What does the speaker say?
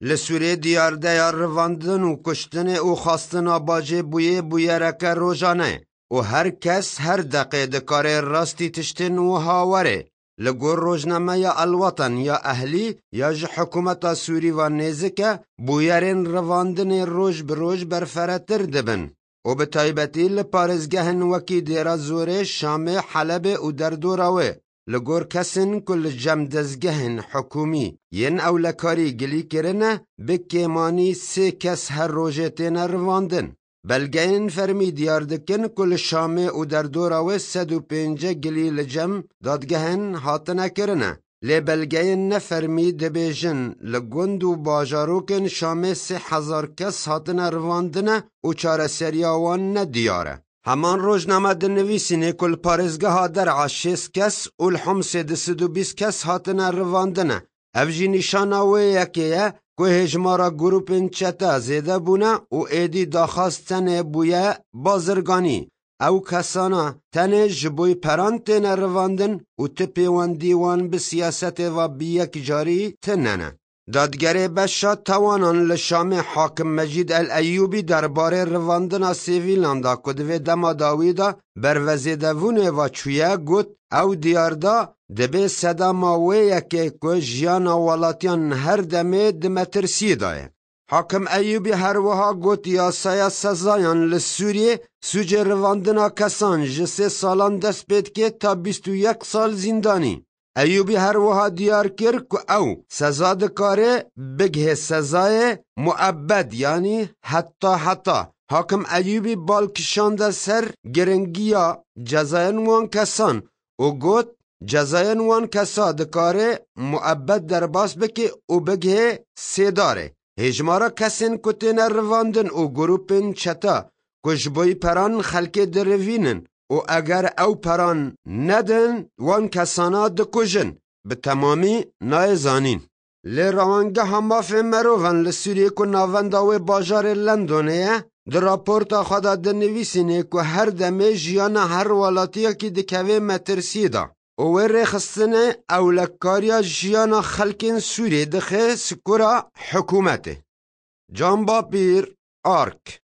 لسوری دیارده یا رواندن و کشتن او خواستن آباجه بویه رکه روزانه و هر کس هر دقیقه دکاره راستی تشتن و هاوره لگور روزنامه یا الوطن یا اهلی یا حکومت سوری و نیزکه بویرین رواندن روز بروز برفرتر دبن و به تایبتی لپارزگهن وکی دیرا زوره شام حلب و دردوراوه لگور کسن کل جمدزگهن حکومی ین اولکاری گلی کرنه بکیمانی 3 کس هر روژتین رواندن بلگین فرمی دیاردکن کل شامه و در دوراوه 105 گلی لجم دادگهن هاتنه کرنه لی بلگین نفرمی دبیجن لگوند و باجاروکن شامه 3000 کس هاتنه رواندنه و چاره سریاوان ندیاره. همان روزنامه دنویسینه کل پارزگه ها در 6 کس و الحمس 220 کس هاتنه رواندنه. افجی نشانه یکیه که هجمارا گروپن چتا زیده بونه و ایدی داخواستن بویه بازرگانی او کسانا تنه جبوی پرانتین رواندن و تپیوان دیوان به سیاست و بیک جاری تننه. دادگره بشا توانان لشام حاکم مجید الایوبی درباره رواندن سیویلان دا کدوه دما داویدا بروزیده وونه و چویه گوت او دیاردا دبی صدا ماوی یکی که جیانا ولاتیان هر دمه دمترسی دای. حاکم ایوبی هر وها گوت یاسای سزایان لسوریه سوج رواندنا کسان جسه سالان دست بید که تا 21 سال زندانی. ایوبی هر وها دیار کر که او سزا دکاره بگه سزای معبد یعنی حتی حاکم ایوبی بالکشانده سر گرنگیا جزاین وان کسان و گوت جزاین وان کسا دکاره معبد در باس بکی و بگه سیداره هجمارا کسین کتین رواندن و گروپین چتا کشبوی پران خلک دروینن و اگر او پران ندن وان کسانا دکوژن به تمامی نایزانین لی روانگه هماف مروفن لسوریه که ناونداوی باجار لندونه در راپورتا خدا دنویسینه که هر دمه جیان هر ولاتیه که دکوه مترسی دا و رخصتنه اولکاریا جیان خلکین سوری دخه سکورا حکومته جانبا پیر آرک